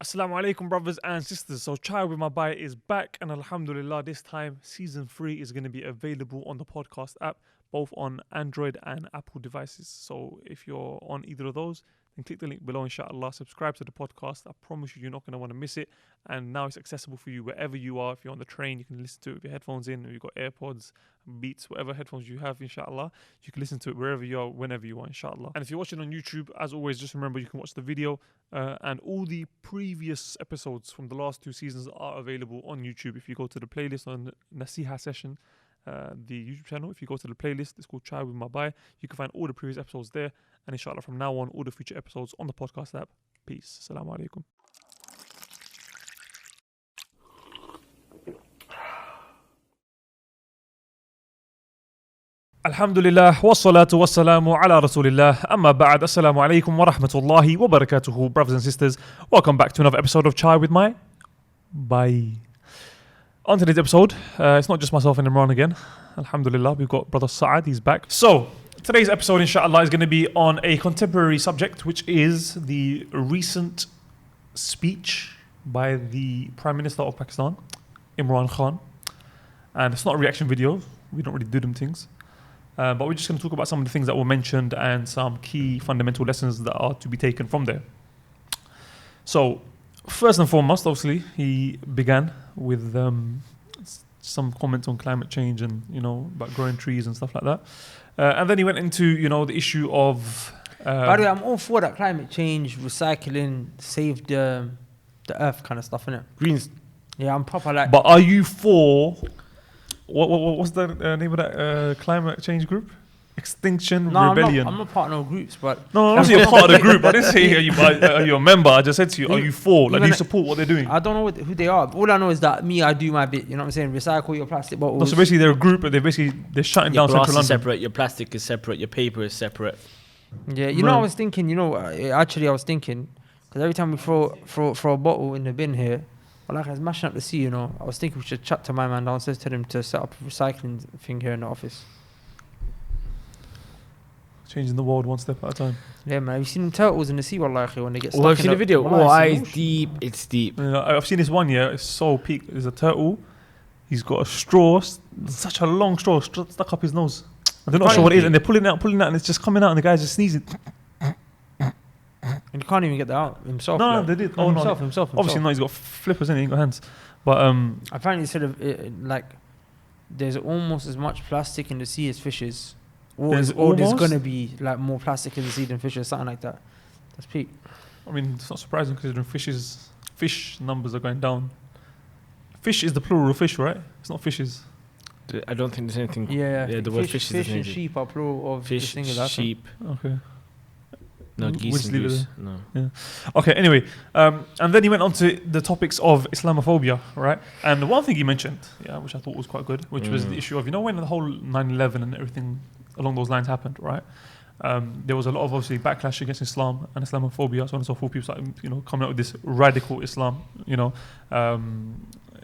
Assalamu alaikum, brothers and sisters. So, Chai with my Bhai is back, and Alhamdulillah, this time season 3 is going to be available on the podcast app, both on Android and Apple devices. So, if you're on either of those, then click the link below, inshallah. Subscribe to the podcast. I promise you're not going to want to miss it. And now it's accessible for you wherever you are. If you're on the train, you can listen to it with your headphones in, or you've got AirPods, Beats, whatever headphones you have, inshallah. You can listen to it wherever you are, whenever you want, inshallah. And if you're watching on YouTube, as always, just remember you can watch the video. And all the previous episodes from the last 2 seasons are available on YouTube. If you go to the playlist on Nasiha Session, the YouTube channel, if you go to the playlist, it's called Chai with my Bhai. You can find all the previous episodes there. And inshallah, from now on, all the future episodes on the podcast app. Peace. Assalamu alaikum. Alhamdulillah, wassalatu wassalamu ala rasulillah, amma ba'd, assalamu alaikum wa rahmatullahi wa barakatuhu, brothers and sisters. Welcome back to another episode of Chai with my Bhai. On today's episode, it's not just myself and Imran again. Alhamdulillah, we've got brother Sa'ad, he's back. So, today's episode, inshallah, is going to be on a contemporary subject, which is the recent speech by the Prime Minister of Pakistan, Imran Khan. And it's not a reaction video, we don't really do them things. But we're just going to talk about some of the things that were mentioned and some key fundamental lessons that are to be taken from there. So, first and foremost, obviously, he began with some comments on climate change and, about growing trees and stuff like that. And then he went into, the issue of... By the way, I'm all for that climate change, recycling, save the earth kind of stuff, innit? Greens. Yeah, I'm proper like... But are you for... What's the name of that climate change group? Extinction Rebellion. I'm not part of no groups, but... No, obviously you're part of the group. I didn't say are you a member. I just said to you, are you for? Like, do you support what they're doing? I don't know who they are. All I know is that I do my bit. You know what I'm saying? Recycle your plastic bottles. No, so basically they're a group, but they're shutting down Your central glass is London. separate, your plastic is separate, your paper is separate. Yeah, I was thinking, actually I was thinking, because every time we throw a bottle in the bin here, like it's mashing up the sea, I was thinking we should chat to my man downstairs, tell him to set up a recycling thing here in the office. Changing the world one step at a time. Yeah, man. Have you seen them turtles in the sea, wallahi, when they get stuck Oh, I've seen the video. wallahi, It's deep, it's deep. I've seen this one, it's so peak. There's a turtle. He's got a straw, such a long straw stuck up his nose. And they're not sure what it is, and they're pulling it out, and it's just coming out, and the guy's just sneezing. And he can't even get that out himself. No, they did. Oh, himself. Obviously, no, he's got flippers in it, he ain't got hands. But apparently, instead of there's almost as much plastic in the sea as fishes. There's going to be like more plastic in the sea than fishes, something like that. That's peak. I mean, it's not surprising considering fish numbers are going down. Fish is the plural of fish, right? It's not fishes. I don't think there's anything. Yeah, the word fish is and sheep are plural of fish, sheep. Okay. No, geese and goose. No. Yeah. Okay, anyway. And then he went on to the topics of Islamophobia, right? And the one thing he mentioned, which I thought was quite good, which was the issue of, when the whole 9/11 and everything along those lines happened, right? There was a lot of, obviously, backlash against Islam and Islamophobia, so on and so forth. People started, coming out with this radical Islam,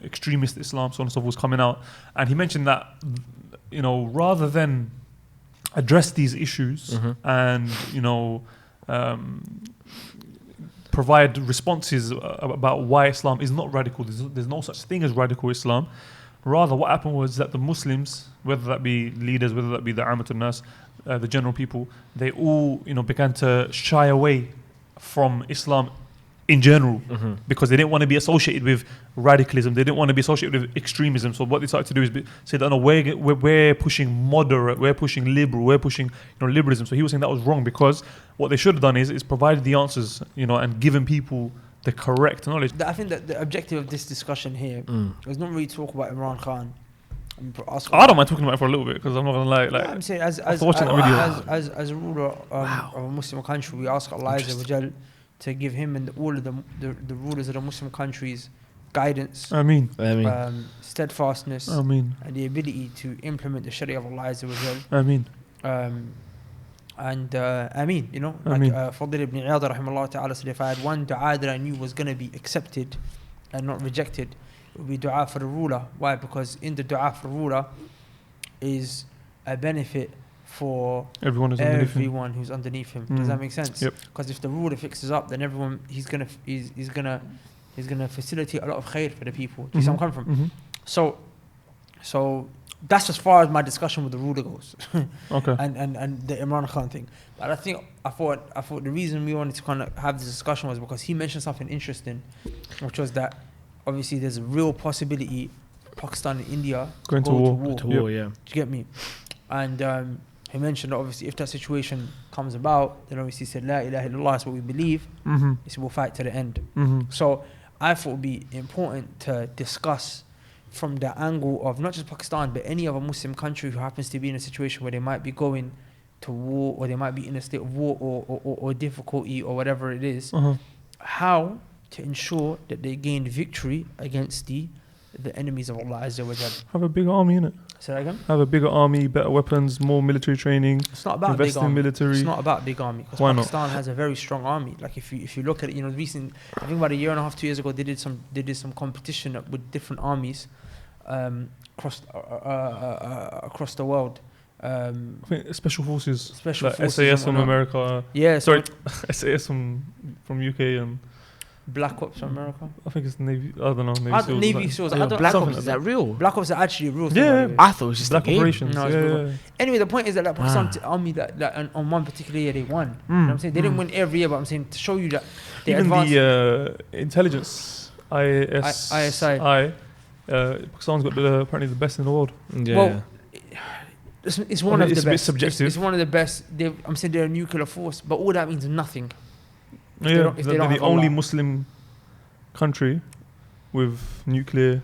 extremist Islam, so on and so forth was coming out. And he mentioned that, rather than address these issues and, provide responses about why Islam is not radical. There's no such thing as radical Islam. Rather, what happened was that the Muslims, whether that be leaders, whether that be the Ammatun Nas, the general people, they all, began to shy away from Islam in general because they didn't want to be associated with radicalism. They didn't want to be associated with extremism. So what they started to do is say that, no, we're pushing moderate, we're pushing liberal, we're pushing liberalism. So he was saying that was wrong because what they should have done is provided the answers, and given people the correct knowledge. I think that the objective of this discussion here was not really to talk about Imran Khan. I don't mind talking about it for a little bit because I'm not gonna lie. Like, I'm saying as a ruler of a Muslim country, we ask Allah Azza wa Jal to give him and all of the rulers of the Muslim countries guidance, steadfastness, and the ability to implement the Sharia of Allah Azza wa Jal. Fadl ibn Iyad rahimahullah ta'ala said, if I had one dua that I knew was going to be accepted and not rejected, it would be dua for the ruler. Why? Because in the dua for the ruler is a benefit for Everyone who's underneath him. everyone who's underneath him. Does that make sense? Yep. Because if the ruler fixes up, then everyone he's gonna facilitate a lot of khair for the people. Do you see where I'm coming from? So that's as far as my discussion with the ruler goes. Okay. and the Imran Khan thing. But I thought the reason we wanted to kind of have this discussion was because he mentioned something interesting, which was that obviously there's a real possibility Pakistan and India Going to go war. To war, yeah. Do you get me? And he mentioned that obviously if that situation comes about, then obviously he said, La ilaha illallah is what we believe. He said, we'll fight to the end. So I thought it would be important to discuss from the angle of not just Pakistan, but any other Muslim country who happens to be in a situation where they might be going to war, or they might be in a state of war or difficulty or whatever it is, how to ensure that they gain victory against the enemies of Allah Azza wa Jal. Have a bigger army, innit? Say that again? Have a bigger army, better weapons, more military training. It's not about invest big in army. military. It's not about big army because Why not? Pakistan has a very strong army. Like if you look at it, I think about a year and a half, 2 years ago, they did some competition with different armies across the world. I think special forces. Special like forces SAS and from whatnot. America. Yeah, Sorry, SAS from UK and Black Ops from America. I think it's Navy. I don't know. Navy SEALs. I don't- Black something Ops, is like that real? Black Ops are actually a real thing. Yeah, by the way. I thought it was just Black a game. operations. No, it's yeah, real. yeah. Anyway, the point is that Pakistan army that on one particular year they won. You know what I'm saying? They didn't win every year, but I'm saying to show you that they Even advanced. the intelligence ISI. Pakistan's got apparently the best in the world. Yeah. Well, it's one I of mean, the it's a bit best. subjective. It's one of the best. I'm saying they're a nuclear force, but all that means nothing. If they Yeah, don't- if they they're don't the have only Allah. Muslim country with nuclear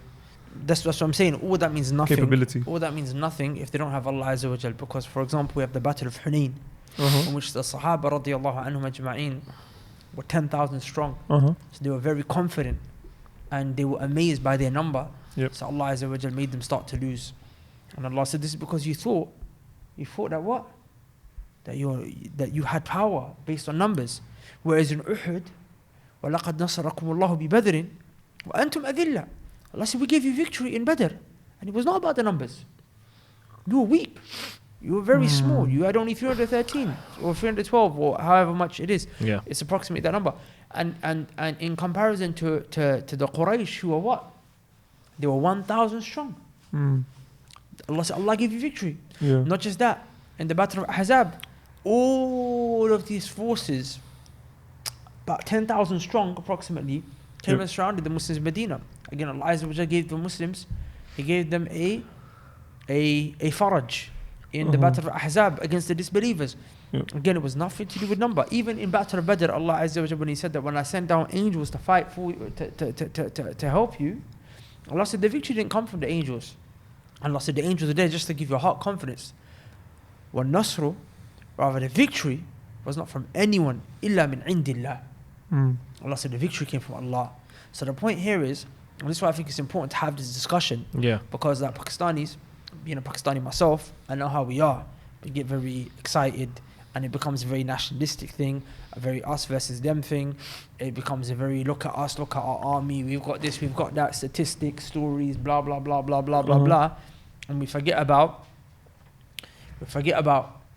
That's what I'm saying. All that means nothing. capability. All that means nothing if they don't have Allah Azza wa Jal. Because, for example, we have the Battle of Hunayn, in which the Sahaba radiallahu anhum ajma'een were 10,000 strong. So they were very confident and they were amazed by their number. Yep. So Allah Azza wa Jal made them start to lose. And Allah said, this is because you thought that what? That you had power based on numbers. Whereas in Uhud, وَلَقَدْ نَصَرَكُمُ اللَّهُ بِبَدْرٍ وَأَنْتُمْ أَذِلَّةٌ. Allah said, we gave you victory in Badr. And it was not about the numbers. You were weak. You were very small. You had only 313 or 312 or however much it is. Yeah. It's approximately that number. And in comparison to the Quraysh, who were what? They were 1,000 strong. Allah said, Allah gave you victory. Yeah. Not just that. In the Battle of Ahzab, all of these forces, about 10,000 strong approximately, came and surrounded the Muslims in Medina. Again, Allah Azza wa Jalla gave the Muslims, He gave them a faraj in the Battle of Ahzab against the disbelievers. Again, it was nothing to do with number. Even in Battle of Badr, Allah Azza wa Jalla, when He said that when I sent down angels to fight for you, to help you, Allah said the victory didn't come from the angels. Allah said the angels are there just to give you heart confidence. وَالنَّصْرُ, rather the victory was not from anyone إِلَّا مِنْ عِنْدِ اللَّهِ. Allah said the victory came from Allah. So the point here is, and this is why I think it's important to have this discussion, because like Pakistanis, being a Pakistani myself, I know how we are. We get very excited and it becomes a very nationalistic thing, a very us versus them thing. It becomes a very look at us, look at our army, we've got this, we've got that, statistics, stories, blah blah blah blah blah blah blah, and we forget about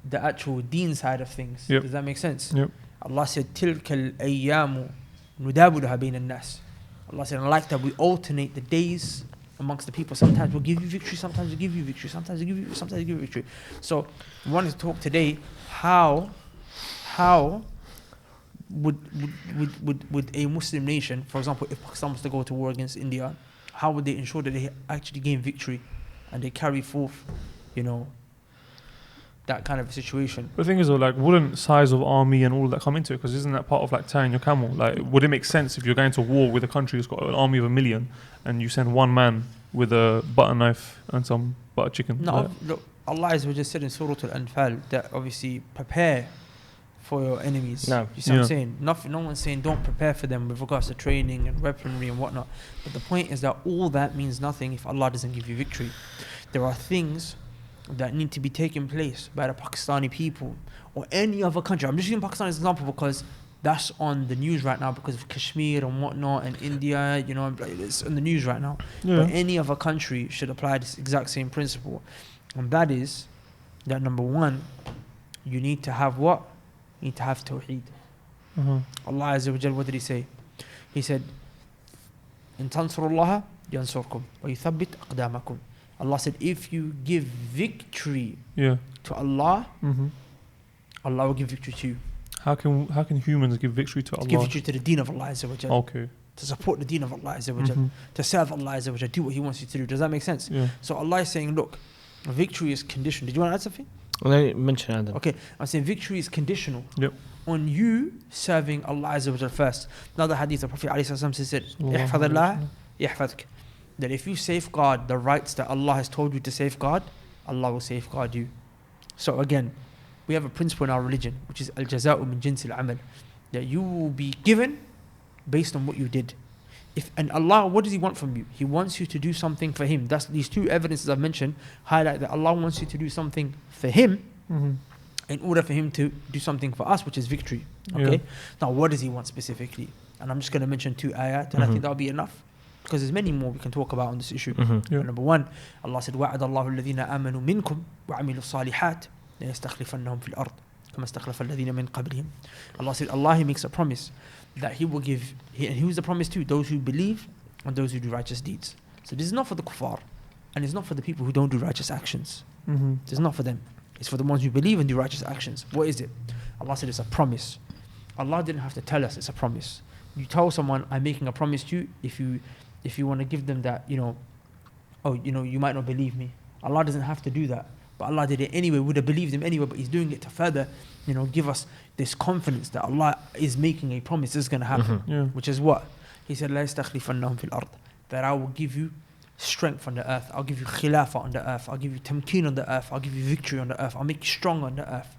the actual deen side of things. Does that make sense? Allah said, تِلْكَ الْأَيَّامُ نُدَابُلُهَا بَيْنَ النَّاسِ. Allah said, I like that we alternate the days amongst the people. Sometimes we'll give you victory, sometimes we'll give you victory, sometimes we'll give you victory. So we wanted to talk today how would a Muslim nation, for example, if Pakistan was to go to war against India, how would they ensure that they actually gain victory and they carry forth, that kind of a situation? The thing is, though, like, wouldn't size of army and all of that come into it? Because isn't that part of like tying your camel? Like, would it make sense if you're going to war with a country that's got an army of 1 million and you send one man with a butter knife and some butter chicken? No, look, Allah Azza wa Jalla said in Surah Al-Anfal that obviously prepare for your enemies. No. You see what I'm saying? No one's saying don't prepare for them with regards to training and weaponry and whatnot. But the point is that all that means nothing if Allah doesn't give you victory. There are things that need to be taken place by the Pakistani people or any other country. I'm just using Pakistan as an example because that's on the news right now because of Kashmir and whatnot and India, it's on the news right now. But any other country should apply this exact same principle. And that is that number one, you need to have what? You need to have tawheed. Allah Azza wa Jal, what did he say? He said, In tansurullaha yansurkum wa yuthabbit aqdamakum. Allah said, if you give victory to Allah, Allah will give victory to you. How can humans give victory to Allah? Give victory to the deen of Allah Azza wa Jal. Okay. To support the deen of Allah Azza wa Jal. To serve Allah Azza wa Jal. Do what He wants you to do. Does that make sense? Yeah. So Allah is saying, look, victory is conditional. Did you want to add something? Let me mention that. Okay, I'm saying victory is conditional on you serving Allah Azza wa Jal first. Another hadith, the Prophet ﷺ said, "Ihfadillah yahfadk." That if you safeguard the rights that Allah has told you to safeguard, Allah will safeguard you. So again, we have a principle in our religion, which is al-jaza'u min jinsil amal, that you will be given based on what you did. And Allah, what does He want from you? He wants you to do something for Him. That's these two evidences I've mentioned highlight that Allah wants you to do something for Him in order for Him to do something for us, which is victory. Okay. Now, what does He want specifically? And I'm just going to mention 2 ayat, and I think that'll be enough, because there's many more we can talk about on this issue. Number one, Allah said, وَعَدَ اللَّهُ الَّذِينَ آمَنُوا مِنْكُمْ وَعَمِلُوا الصَّالِحَاتِ لَيَسْتَخْلِفَنَّهُمْ فِي الْأَرْضِ كَمَا استخلف الذين من قبلهم. Allah said, Allah, He makes a promise that He will give, and who's the promise to? Those who believe and those who do righteous deeds. So this is not for the kuffar, and it's not for the people who don't do righteous actions. It's not for them. It's for the ones who believe and do righteous actions. What is it? Allah said it's a promise. Allah didn't have to tell us it's a promise. You tell someone, I'm making a promise to you, if you want to give them that, you might not believe me. Allah doesn't have to do that. But Allah did it anyway, would have believed Him anyway, but He's doing it to further, give us this confidence that Allah is making a promise this is going to happen. Which is what? He said, لا يستخلفنهم في الأرض, that I will give you strength on the earth. I'll give you khilafah on the earth. I'll give you tamkeen on the earth. I'll give you victory on the earth. I'll make you strong on the earth.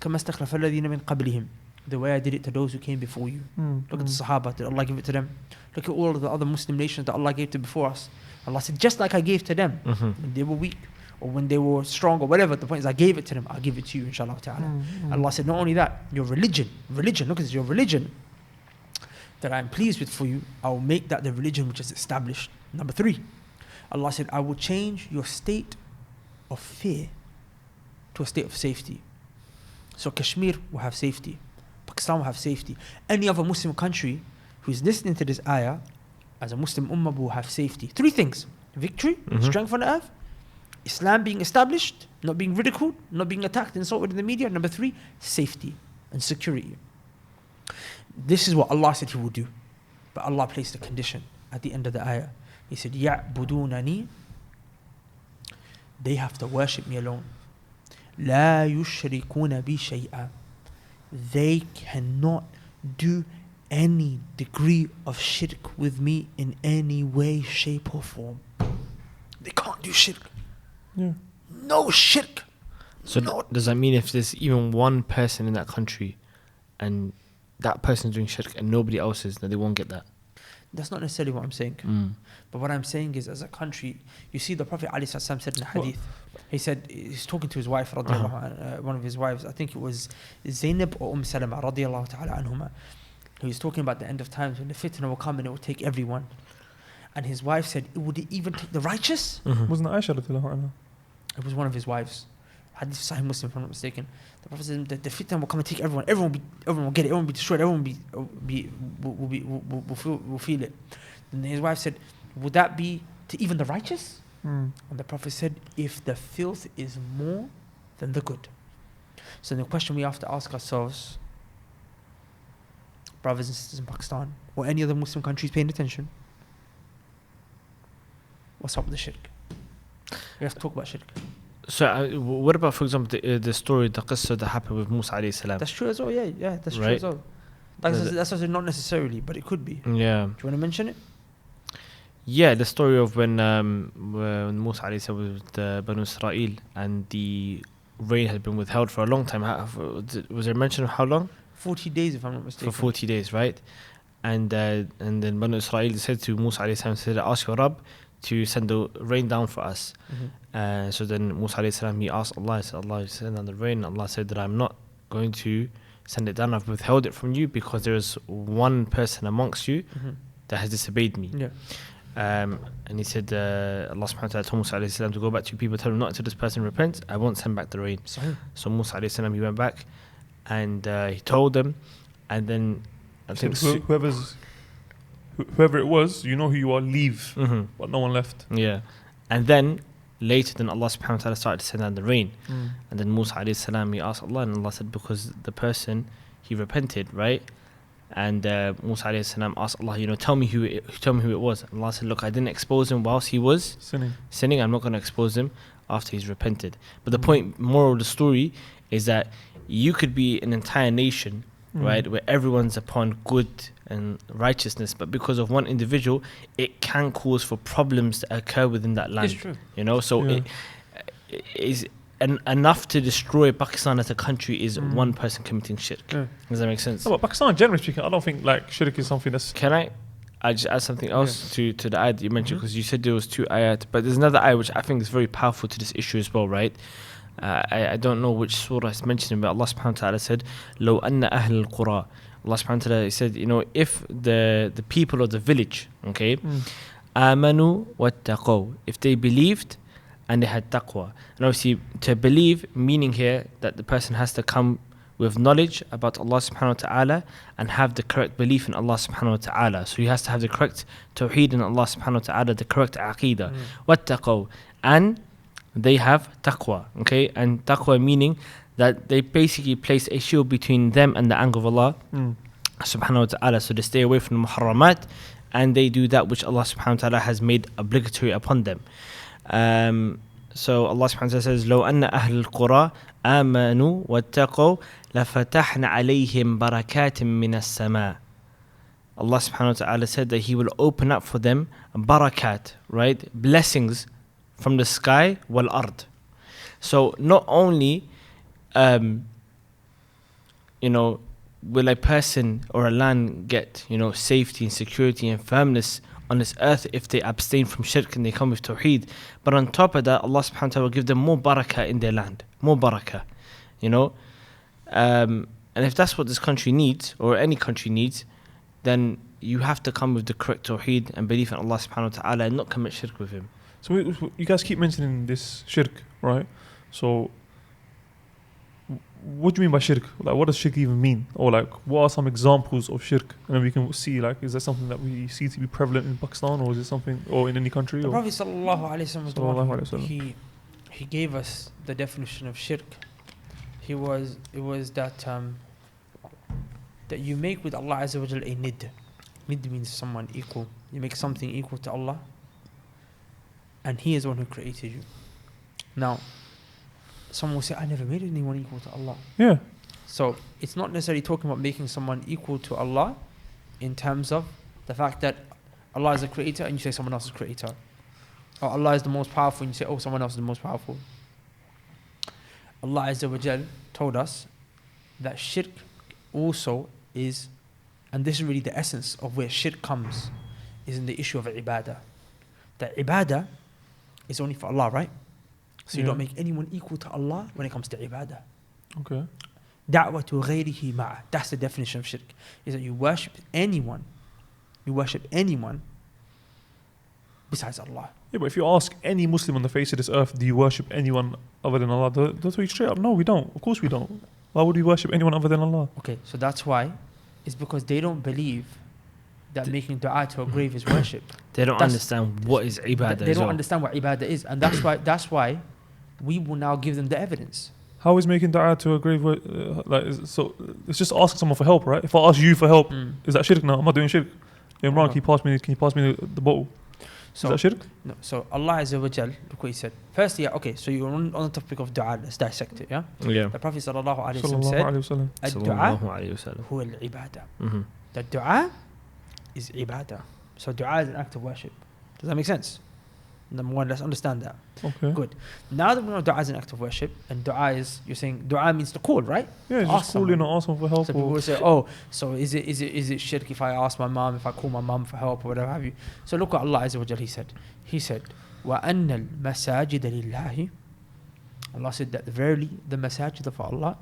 كما استخلف الذين من قبلهم, the way I did it to those who came before you. Look at the Sahaba, did Allah give it to them? Look at all of the other Muslim nations that Allah gave to before us. Allah said, just like I gave to them when they were weak, or when they were strong, or whatever. The point is, I gave it to them, I'll give it to you, inshallah ta'ala. Allah said, not only that, your religion, look at this, your religion that I'm pleased with for you, I will make that the religion which is established. Number 3, Allah said, I will change your state of fear to a state of safety. So Kashmir will have safety, Pakistan will have safety. Any other Muslim country who is listening to this ayah as a Muslim ummah will have safety. 3 things: victory, strength on the earth, Islam being established, not being ridiculed, not being attacked, insulted in the media. Number 3, safety and security. This is what Allah said He will do. But Allah placed a condition at the end of the ayah. He said, يَعْبُدُونَنِي, they have to worship me alone. لَا يُشْرِكُونَ بِي شَيْئًا, they cannot do any degree of shirk with me in any way, shape or form. They can't do shirk. No shirk. So does that mean if there's even one person in that country and that person's doing shirk and nobody else is, then they won't get that? That's not necessarily what I'm saying. But what I'm saying is, as a country, you see the Prophet ﷺ said in a hadith, he said, he's talking to his wife, one of his wives, I think it was Zainab or Salama, radiallahu ta'ala anhuma. He was talking about the end of times when the fitna will come and it will take everyone. And his wife said, would it even take the righteous? Wasn't Aisha radiallahu anha? It was one of his wives. Hadith Sahih Muslim, if I'm not mistaken. The Prophet said that the fitna will come and take everyone. Everyone will get it. Everyone will be destroyed. Everyone will feel it. And his wife said, would that be to even the righteous? And the Prophet said, if the filth is more than the good. So the question we have to ask ourselves, brothers and sisters in Pakistan, or any other Muslim countries paying attention, what's up with the shirk? We have to talk about shirk. So what about, for example, the story, the qissa that happened with Musa alayhi salam? That's true as well, yeah, that's true as well. That's also not necessarily, but it could be. Yeah. Do you want to mention it? Yeah, the story of when Musa alayhi salam was with the Banu Israel and the rain had been withheld for a long time. Was there mention of how long? 40 days, if I'm not mistaken. For 40 days, right? And then Banu Israel said to Musa alayhi salam, said, ask your Rabb to send the rain down for us. So then Musa alayhi salam, he asked Allah, he said, Allah, send down the rain. Allah said that I'm not going to send it down. I've withheld it from you because there is one person amongst you that has disobeyed me. And he said, Allah subhanahu wa ta'ala told Musa alayhi salam to go back to people, tell them not until this person repents, I won't send back the rain. So Musa alayhi salam, he went back and he told them, and then I think whoever it was, you know who you are, leave. Mhm. But no one left. Yeah. And then later, then Allah subhanahu wa ta'ala started to send down the rain. And then Musa alayhi salam, he asked Allah, and Allah said, because the person, he repented, right? And Musa alayhi salam asked Allah, tell me who it was. And Allah said, look, I didn't expose him whilst he was sinning. I'm not going to expose him after he's repented. But the point, moral of the story, is that you could be an entire nation, right, where everyone's upon good and righteousness, but because of one individual, it can cause for problems to occur within that land. It's true. So Yeah. it is enough to destroy Pakistan as a country is one person committing shirk. Yeah. Does that make sense? No, but Pakistan, generally speaking, I don't think like shirk is something that's. Can I just add something else to the ayat that you mentioned? Because you said there was 2 ayat, but there's another ayat which I think is very powerful to this issue as well, right? I don't know which surah is mentioned, but Allah subhanahu wa ta'ala said, لو أن أهل القرى. Allah subhanahu wa ta'ala said, if the people of the village, okay, آمنوا واتقوا, if they believed and they had taqwa. And obviously, to believe, meaning here that the person has to come with knowledge about Allah subhanahu wa ta'ala and have the correct belief in Allah subhanahu wa ta'ala. So he has to have the correct tawheed in Allah subhanahu wa ta'ala, the correct aqidah. واتقوا, and they have taqwa, okay? And taqwa meaning that they basically place a shield between them and the anger of Allah subhanahu wa ta'ala. So they stay away from the muharramat and they do that which Allah subhanahu wa ta'ala has made obligatory upon them. So Allah subhanahu wa ta'ala says, لو أن أهل القرى آمنوا واتقوا لفتحنا عليهم بركات من السماء. Allah subhanahu wa ta'ala said that He will open up for them barakat, right? Blessings from the sky wal ard. So not only will a person or a land get safety and security and firmness on this earth if they abstain from shirk and they come with tawheed, but on top of that, Allah subhanahu wa ta'ala will give them more barakah in their land, more barakah, and if that's what this country needs or any country needs, then you have to come with the correct tawheed and belief in Allah subhanahu wa ta'ala and not commit shirk with Him. So you guys keep mentioning this shirk, right? So what do you mean by shirk? Like, what does shirk even mean? Or like, what are some examples of shirk? And then we can see, like, is that something that we see to be prevalent in Pakistan, or is it something, or in any country? The or? Prophet sallallahu alaihi wasallam was the one Sallallahu alaihi wasallam. he gave us the definition of shirk. It was that that you make with Allah Azza wa Jal a nid. Nid means someone equal. You make something equal to Allah, and He is the one who created you. Now, someone will say, I never made anyone equal to Allah. Yeah. So it's not necessarily talking about making someone equal to Allah in terms of the fact that Allah is the creator and you say someone else is creator. Or Allah is the most powerful and you say, oh, someone else is the most powerful. Allah Azza wa Jal told us that shirk also is, and this is really the essence of where shirk comes, is in the issue of ibadah. That ibadah is only for Allah, right? So you don't make anyone equal to Allah when it comes to ibadah. Okay. Da'watu ghayrihi ma'a. That's the definition of shirk. Is that you worship anyone besides Allah. Yeah, but if you ask any Muslim on the face of this earth, do you worship anyone other than Allah? They'll tell you straight up, no, we don't. Of course we don't. Why would we worship anyone other than Allah? Okay, so that's why. It's because they don't believe that making dua to a grave is worship. They don't understand what is ibadah. They don't understand what ibadah is, and that's why we will now give them the evidence. How is making dua to a grave so it's just asking someone for help, right? If I ask you for help, is that shirk? No, I'm not doing shirk. Imran, can you pass me the bottle? So, is that shirk? No. So Allah Azza wa Jal, look what He said. Firstly, okay, so you're on the topic of dua. Let's dissect it, yeah? Yeah. The Prophet sallallahu alaihi wasallam said, "Ad-du'a huwa al-ibadah." The dua is ibadah. So dua is an act of worship. Does that make sense? Number one, let's understand that. Okay. Good. Now that we know dua is an act of worship, and dua is, you're saying dua means to call, right? Yeah, just calling or asking for help. So people will say, oh, so is it shirk if I ask my mom, if I call my mom for help or whatever have you? So look what Allah Azza wa Jal He said, وَأَنَّ الْمَسَاجِدَ لِلَّهِ. Allah said that verily the masajid are for Allah.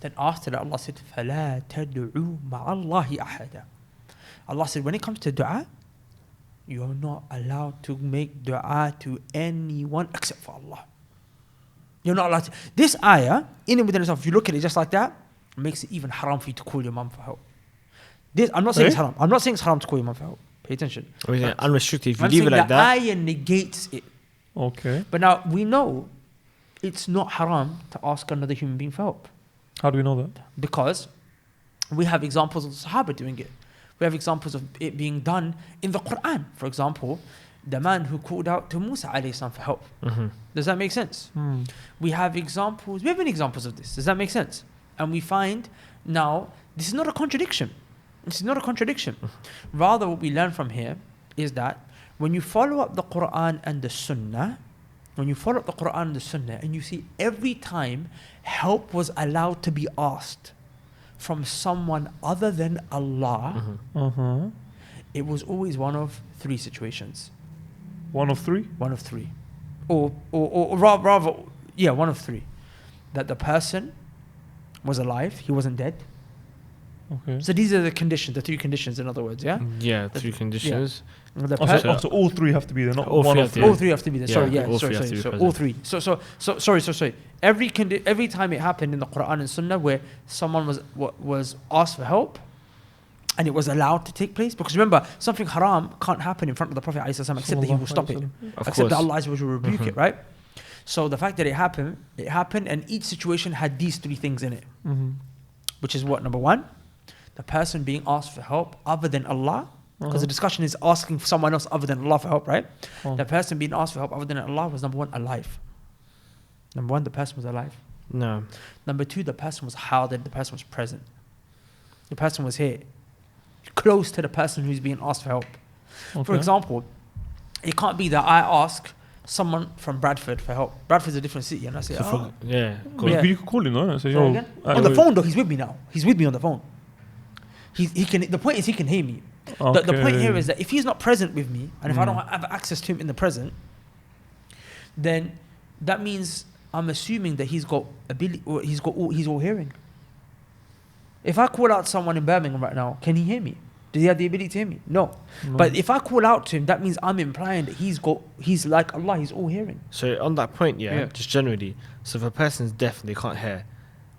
Then after that Allah said, فَلَا تَدْعُوا مَعَ اللَّهِ أَحَدًا. Allah said when it comes to dua, you're not allowed to make dua to anyone except for Allah. You're not allowed to. This ayah, in and within itself, if you look at it just like that, it makes it even haram for you to call your mum for help. I'm not saying it's haram. I'm not saying it's haram to call your mum for help. Pay attention. Unrestricted. If you I'm leave it saying like the that. ayah negates it. Okay. But now we know it's not haram to ask another human being for help. How do we know that? Because we have examples of the Sahaba doing it. We have examples of it being done in the Quran. For example, the man who called out to Musa alayhi salam for help. Does that make sense? We have examples. We have many examples of this. Does that make sense? And we find now this is not a contradiction. This is not a contradiction. Rather, what we learn from here is that when you follow up the Quran and the Sunnah, and you see every time help was allowed to be asked from someone other than Allah, it was always one of three situations. One of three? One of three. Or rather, yeah, one of three. That the person was alive, he wasn't dead. Okay. So these are the conditions, the three conditions, in other words, yeah? Yeah, three conditions. Yeah. So all three have to be there, not All one three of have three. to All three have to be there. Yeah, All three. Sorry. Every time it happened in the Quran and Sunnah where someone was asked for help and it was allowed to take place, because remember, something haram can't happen in front of the Prophet ﷺ except that he will stop it, except that Allah will rebuke it, right? So the fact that it happened, and each situation had these three things in it, which is what? Number one, the person being asked for help other than Allah, because the discussion is asking someone else other than Allah for help, right? The person being asked for help other than Allah was number one, alive. Number one, the person was alive. No. Number two, the person was hadir, the person was present. The person was here, close to the person who's being asked for help. For example, it can't be that I ask someone from Bradford for help. Bradford's a different city, and I say, Yeah. Yeah. You could call him, no? Say, Say again? On the phone though, he's with me now. He's with me on the phone. He can. The point is he can hear me. The point here is that if he's not present with me, and if I don't have access to him in the present, then that means I'm assuming that he's got ability, or he's all hearing. If I call out someone in Birmingham right now, can he hear me? Does he have the ability to hear me? No. But if I call out to him, that means I'm implying that he's like Allah, he's all hearing. So on that point, just generally, so if a person's deaf and they can't hear,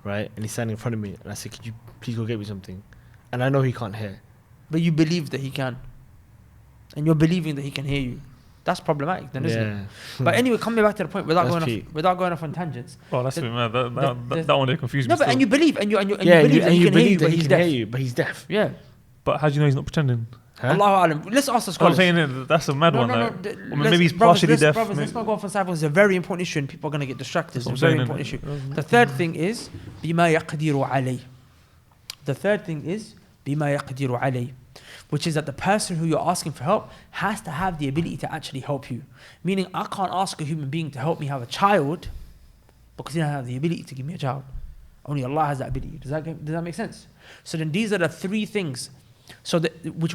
right, and he's standing in front of me, and I say, could you please go get me something? And I know he can't hear. But you believe that he can. And you're believing that he can hear you. That's problematic then, isn't it? But anyway, coming back to the point, without going off on tangents. Oh, that's a bit mad. That one there confused me. No, but still. and you believe that he can hear you, but he's deaf. But he's deaf. Yeah. But how do you know he's not pretending? Allahu Alam. Let's ask the I'm scholars. saying that's a mad one. No. Or maybe he's partially deaf. Brothers, let's not go off on side. It's a very important issue and people are going to get distracted. It's a That's very what I'm important saying, issue. The third thing is, بِمَا يَقْدِرُ عَلَيْهِ. Which is that the person who you're asking for help has to have the ability to actually help you. Meaning, I can't ask a human being to help me have a child because he doesn't have the ability to give me a child. Only Allah has that ability. Does that make sense? So then these are the three things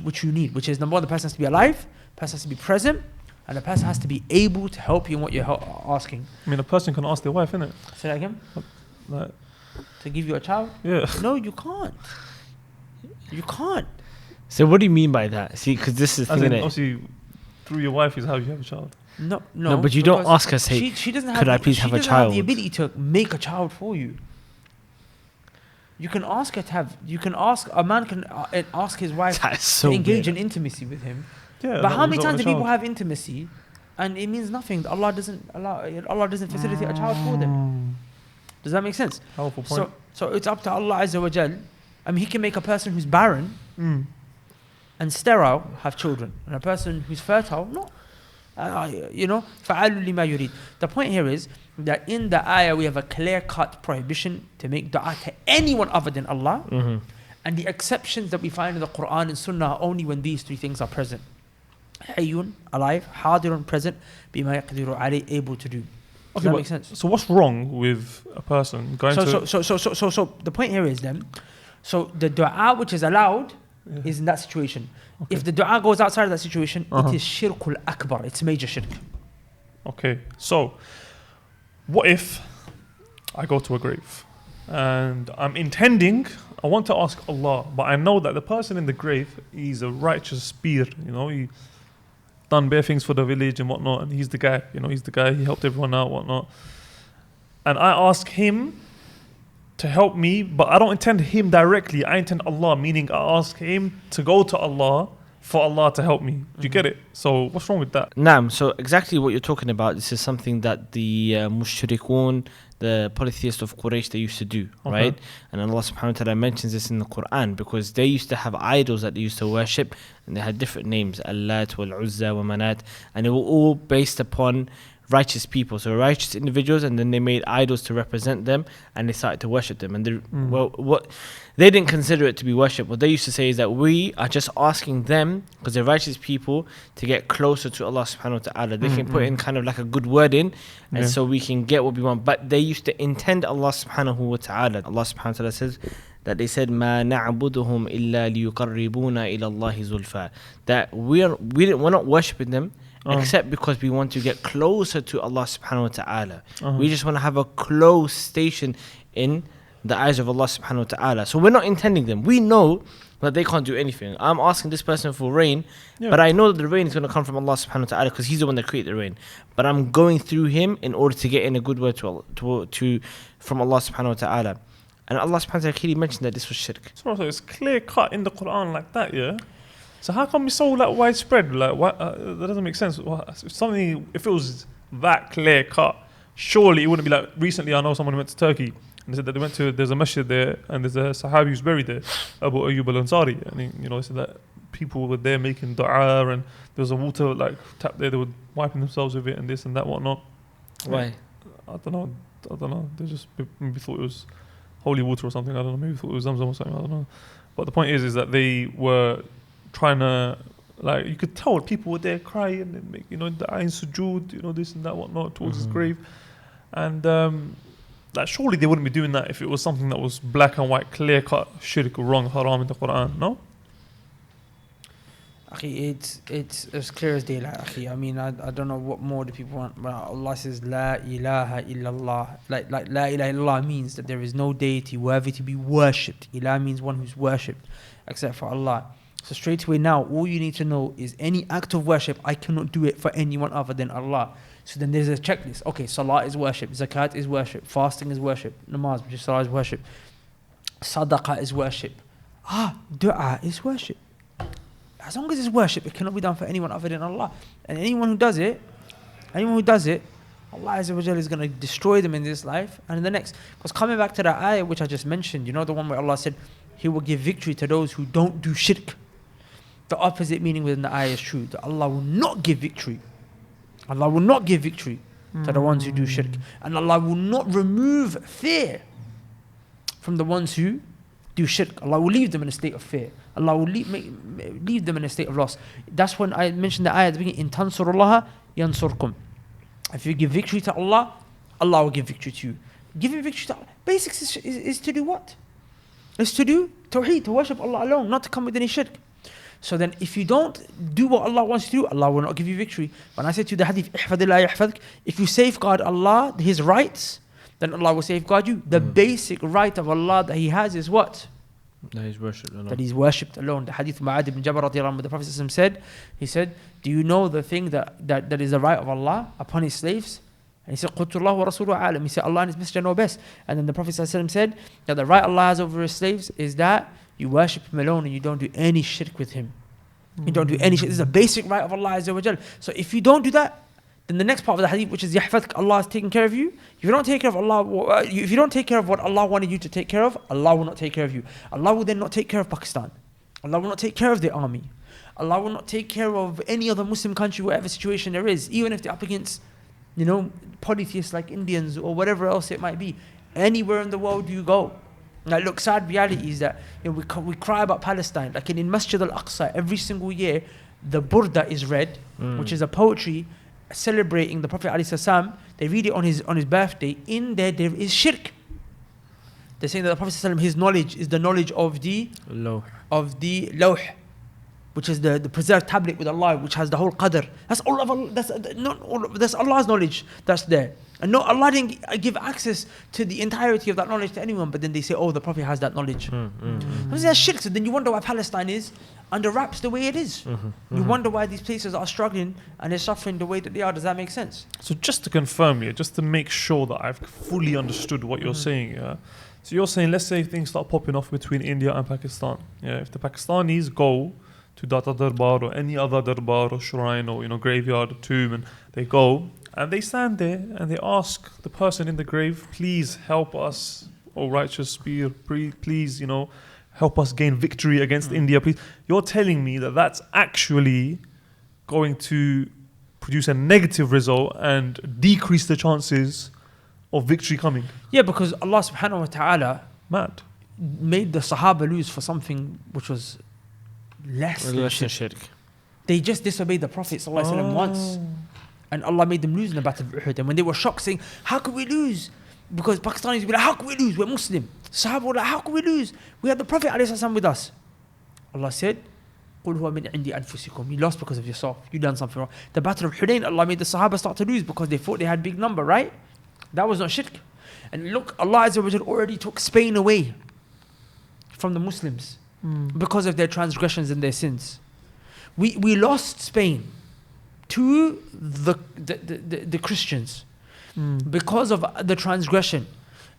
which you need, which is number one, the person has to be alive, the person has to be present, and the person has to be able to help you in what you're asking. I mean, a person can ask their wife, innit? Say that again? Like, to give you a child? yeah. No, you can't. You can't. So what do you mean by that? See, because this is the As thing, in, innit? obviously, through your wife is how you have a child. No, but you don't ask her, say, she doesn't have could I please have a She doesn't have child? the ability to make a child for you. You can ask her to have. A man can ask his wife That is so to engage weird. in intimacy with him. Yeah. But how many times do people have intimacy, and it means nothing? Allah doesn't facilitate a child for them. Does that make sense? Powerful point. So it's up to Allah Azza wa Jal. I mean, He can make a person who's barren and sterile have children, and a person who's fertile not. فَعَالٌ لِمَا يُرِيد. The point here is that in the ayah we have a clear-cut prohibition to make dua to anyone other than Allah, and the exceptions that we find in the Quran and Sunnah are only when these three things are present. Hayyun, alive, hadirun, present, bima yaqdiru alayhi, able to do. Does that make sense? So what's wrong with a person going to... So the point here is then, so the dua which is allowed is in that situation. Okay. If the dua goes outside of that situation, it is shirkul akbar. It's major shirk. Okay, so what if I go to a grave and I'm intending, I want to ask Allah, but I know that the person in the grave, he's a righteous spear, done bare things for the village and whatnot, and he's the guy, he's the guy, he helped everyone out, whatnot. And I ask him to help me, but I don't intend him directly, I intend Allah, meaning I ask him to go to Allah for Allah to help me. Do you get it? So what's wrong with that? Naam, so exactly what you're talking about, this is something that the mushrikun, the polytheists of Quraysh, they used to do, right? And Allah subhanahu wa ta'ala mentions this in the Quran, because they used to have idols that they used to worship, and they had different names, Allat, wal-Uzza, wa Manat, and they were all based upon righteous people, so righteous individuals, and then they made idols to represent them, and they started to worship them. And they didn't consider it to be worship. What they used to say is that we are just asking them, because they're righteous people, to get closer to Allah subhanahu wa ta'ala. They can put in kind of like a good word in, and so we can get what we want. But they used to intend Allah subhanahu wa ta'ala. Allah subhanahu wa ta'ala says that they said, "Ma na'buduhum illa liyuqarribuna ila Allahi zulfa." That we're not worshipping them except because we want to get closer to Allah subhanahu wa ta'ala. We just want to have a close station in the eyes of Allah subhanahu wa ta'ala. So we're not intending them. We know that they can't do anything. I'm asking this person for rain, but I know that the rain is going to come from Allah subhanahu wa ta'ala, because he's the one that created the rain. But I'm going through him in order to get in a good word from Allah subhanahu wa ta'ala. And Allah subhanahu wa ta'ala clearly mentioned that this was shirk. So it's clear cut in the Quran like that, yeah? So how come it's so like widespread? Like that doesn't make sense. If it was that clear cut, surely it wouldn't be like. Recently, I know someone who went to Turkey, and they said that they went to, there's a masjid there, and there's a Sahabi who's buried there, Abu Ayyub al-Ansari, and he said that people were there making dua, and there was a water like tap there, they were wiping themselves with it, and this and that, whatnot. Why? I don't know. They just maybe thought it was holy water or something. I don't know. Maybe thought it was Zamzam or something. I don't know. But the point is that they were trying to, like, you could tell people were there crying and make, the ayn sujood, this and that, whatnot, towards his grave. And like, surely they wouldn't be doing that if it was something that was black and white, clear cut, shirk, wrong, haram in the Quran, no? It's as clear as daylight. I mean, I don't know what more do people want, but Allah says La ilaha illallah. Like La ilaha illallah means that there is no deity worthy to be worshipped. Ilah means one who's worshipped except for Allah. So straight away now, all you need to know is any act of worship, I cannot do it for anyone other than Allah. So then there's a checklist. Okay, salah is worship, zakat is worship, fasting is worship, namaz, which is salah, is worship, sadaqah is worship, dua is worship. As long as it's worship, it cannot be done for anyone other than Allah. And anyone who does it, Allah Azza wa Jalla is going to destroy them in this life and in the next. Because coming back to that ayah which I just mentioned, the one where Allah said, He will give victory to those who don't do shirk. The opposite meaning within the ayah is true, that Allah will not give victory. Allah will not give victory to the ones who do shirk. And Allah will not remove fear from the ones who do shirk. Allah will leave them in a state of fear. Allah will leave them in a state of loss. That's when I mentioned the ayah at the beginning, in tansurullaha yansurkum. If you give victory to Allah, Allah will give victory to you. Giving victory to Allah, basics is to do what? Is to do tawheed, to worship Allah alone, not to come with any shirk. So then if you don't do what Allah wants you to do, Allah will not give you victory. When I said to you the hadith, ihfadillah yahfadk, if you safeguard Allah, His rights, then Allah will safeguard you. The basic right of Allah that He has is what? That He's worshipped alone. That He's worshipped alone. The hadith Mu'adh ibn Jabal radiallahu anhu, the Prophet said, he said, do you know the thing that is the right of Allah upon His slaves? And he said, Qutullah wa Rasuluhu alam. He said, Allah and His Messenger know best. And then the Prophet said that the right Allah has over His slaves is that you worship Him alone and you don't do any shirk with Him. You don't do any shirk. This is a basic right of Allah Azza wa Jal. So if you don't do that, then the next part of the hadith, which is Yahfadk, Allah is taking care of you. If you don't take care of Allah, if you don't take care of what Allah wanted you to take care of, Allah will not take care of you. Allah will then not take care of Pakistan. Allah will not take care of the army. Allah will not take care of any other Muslim country, whatever situation there is, even if they're up against, polytheists like Indians or whatever else it might be. Anywhere in the world you go. Now look, sad reality is that we cry about Palestine. Like in Masjid al-Aqsa, every single year, the Burda is read, which is a poetry celebrating the Prophet ﷺ. They read it on his birthday. In there is shirk. They're saying that the Prophet ﷺ, his knowledge is the knowledge of the Lawh. which is the preserved tablet with Allah, which has the whole qadr. That's all of Allah, that's Allah's knowledge that's there. And no, Allah didn't give access to the entirety of that knowledge to anyone, but then they say, oh, the Prophet has that knowledge. That's shirk. So then you wonder why Palestine is under wraps the way it is. You wonder why these places are struggling and they're suffering the way that they are. Does that make sense? So just to confirm here, just to make sure that I've fully understood what you're saying, yeah? So you're saying, let's say things start popping off between India and Pakistan. Yeah, if the Pakistanis go to Data Darbar or any other Darbar or shrine or graveyard or tomb, and they go and they stand there and they ask the person in the grave, please help us, O righteous spear, please, help us gain victory against India, please. You're telling me that that's actually going to produce a negative result and decrease the chances of victory coming. Yeah, because Allah subhanahu wa ta'ala Mad. made the Sahaba lose for something which was less than shirk. They just disobeyed the Prophet sallallahu alaihi wasallam once, and Allah made them lose in the Battle of Uhud. And when they were shocked, saying, how could we lose? Because Pakistanis would be like, how can we lose? We're Muslim. Sahaba were like, how can we lose? We had the Prophet ﷺ with us. Allah said, قُلْ هُوَ مِنْ عِنْدِ أَنفُسِكُمْ. You lost because of yourself. You done something wrong. The Battle of Hunayn, Allah made the Sahaba start to lose because they thought they had big number, right? That was not shirk. And look, Allah Azza wa Jal already took Spain away from the Muslims because of their transgressions and their sins. We lost Spain to the Christians because of the transgression.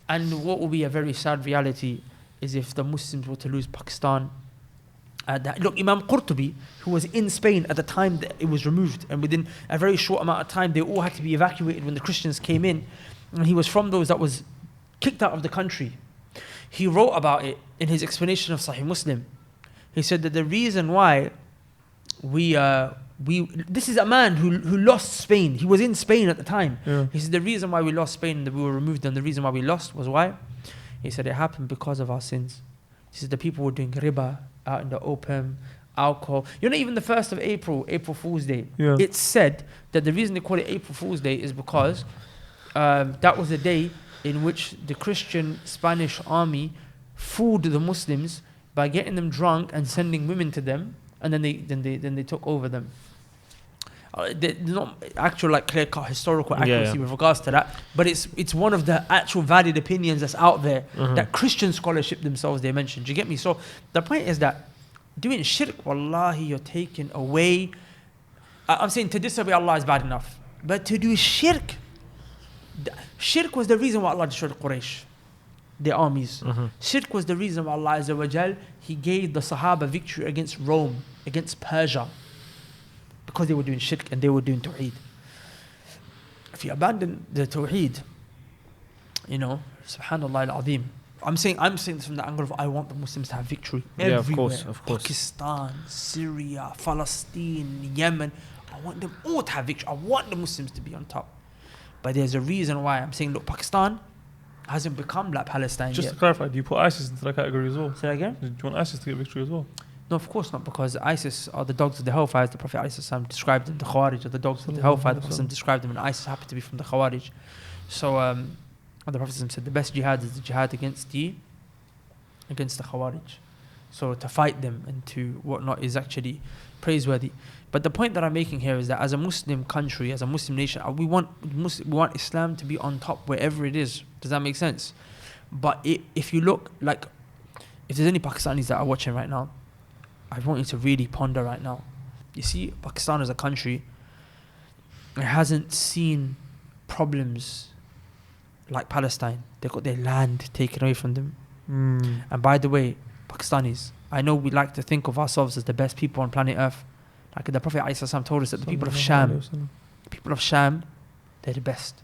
And what will be a very sad reality is if the Muslims were to lose Pakistan. Look, Imam Qurtubi, who was in Spain at the time that it was removed, and within a very short amount of time they all had to be evacuated when the Christians came in, and he was from those that was kicked out of the country. He wrote about it in his explanation of Sahih Muslim. He said that the reason why this is a man who lost Spain. He was in Spain at the time. Yeah. He said the reason why we lost Spain and that we were removed, and the reason why we lost was why? He said it happened because of our sins. He said the people were doing riba out in the open, alcohol. Even the 1st of April Fool's Day. Yeah. It's said that the reason they call it April Fool's Day is because that was the day in which the Christian Spanish army fooled the Muslims by getting them drunk and sending women to them, and then they took over them. There's not actual clear-cut historical accuracy with regards to that, but it's one of the actual valid opinions that's out there that Christian scholarship themselves they mentioned. Do you get me? So the point is that doing shirk, wallahi, you're taking away. I'm saying to disobey Allah is bad enough, but to do shirk was the reason why Allah destroyed Quraysh, their armies. Shirk was the reason why Allah Azza wa Jal, He gave the Sahaba victory against Rome, against Persia, because they were doing shirk and they were doing tawheed. If you abandon the tawheed, subhanallah al-azim. I'm saying this from the angle of I want the Muslims to have victory everywhere. Of course. Pakistan, Syria, Palestine, Yemen. I want them all to have victory. I want the Muslims to be on top. But there's a reason why I'm saying, look, Pakistan hasn't become like Palestine Just yet. to clarify, do you put ISIS into that category as well? Say that again? Do you want ISIS to get victory as well? No, of course not, because ISIS are the dogs of the hellfire, as the Prophet ﷺ described them. The Khawarij are the dogs of the hellfire. The Prophet described them, and ISIS happened to be from the Khawarij. So the Prophet said the best jihad is the jihad against the Khawarij. So to fight them and to whatnot is actually praiseworthy. But the point that I'm making here is that as a Muslim country, as a Muslim nation, we want Islam to be on top wherever it is. Does that make sense? But if you look, if there's any Pakistanis that are watching right now, I want you to really ponder right now. You see, Pakistan as a country, it hasn't seen problems like Palestine. They got their land taken away from them. And by the way, Pakistanis, I know we like to think of ourselves as the best people on planet Earth. Like the Prophet ﷺ told us that the people of Sham, they're the best.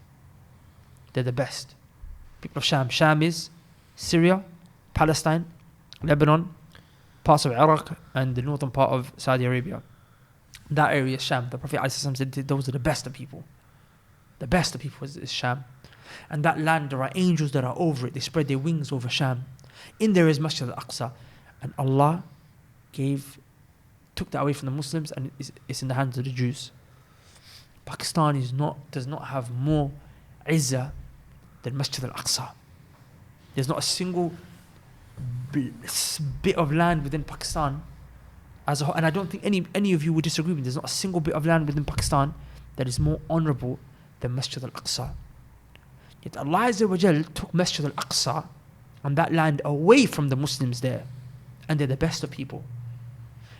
They're the best. People of Sham. Sham is Syria, Palestine, Lebanon, parts of Iraq, and the northern part of Saudi Arabia. That area is Sham. The Prophet ﷺ said those are the best of people. The best of people is Sham. And that land, there are angels that are over it. They spread their wings over Sham. In there is Masjid al-Aqsa. And Allah took that away from the Muslims, and it's in the hands of the Jews. Pakistan does not have more izzah than Masjid al-Aqsa. There's not a single bit of land within Pakistan as a whole, and I don't think any of you would disagree with me, there's not a single bit of land within Pakistan that is more honorable than Masjid al-Aqsa. Yet Allah Azza wa Jal took Masjid al-Aqsa and that land away from the Muslims there, and they're the best of people.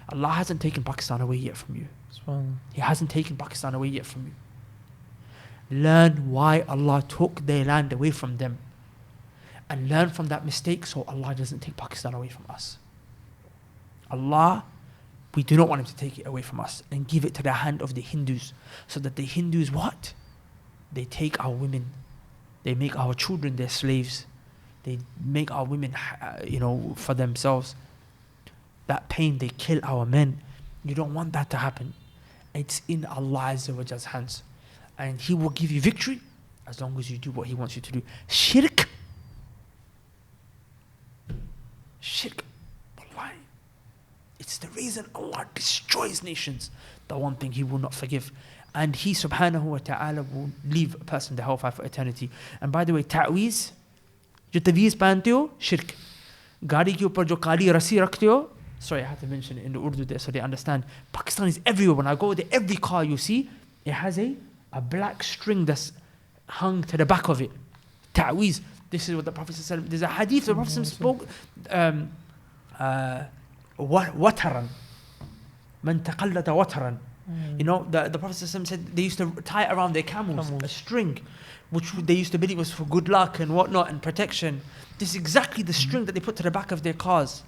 Allah hasn't taken Pakistan away yet from you. He hasn't taken Pakistan away yet from you. Learn why Allah took their land away from them, and learn from that mistake so Allah doesn't take Pakistan away from us. Allah, we do not want Him to take it away from us and give it to the hand of the Hindus, so that the Hindus what? They take our women, they make our children their slaves, they make our women, for themselves. That pain, they kill our men. You don't want that to happen. It's in Allah Azza wa Jall's hands, and He will give you victory as long as you do what He wants you to do. Shirk, wallahi, it's the reason Allah destroys nations. The one thing He will not forgive, and He subhanahu wa ta'ala will leave a person to hellfire for eternity. And by the way, ta'weez, जो तवीज़ पहनते हो, shirk. गाड़ी के ऊपर जो काली रस्सी रखते हो, sorry, I had to mention it in the Urdu there so they understand. Pakistan is everywhere. When I go there, every car you see, it has a black string that's hung to the back of it. Ta'weez. This is what the Prophet ﷺ, there's a hadith, the Prophet ﷺ spoke, wataran. Man taqallata wataran. You know, the Prophet ﷺ said they used to tie it around their camels, a string, which they used to believe was for good luck and whatnot and protection. This is exactly the string that they put to the back of their cars.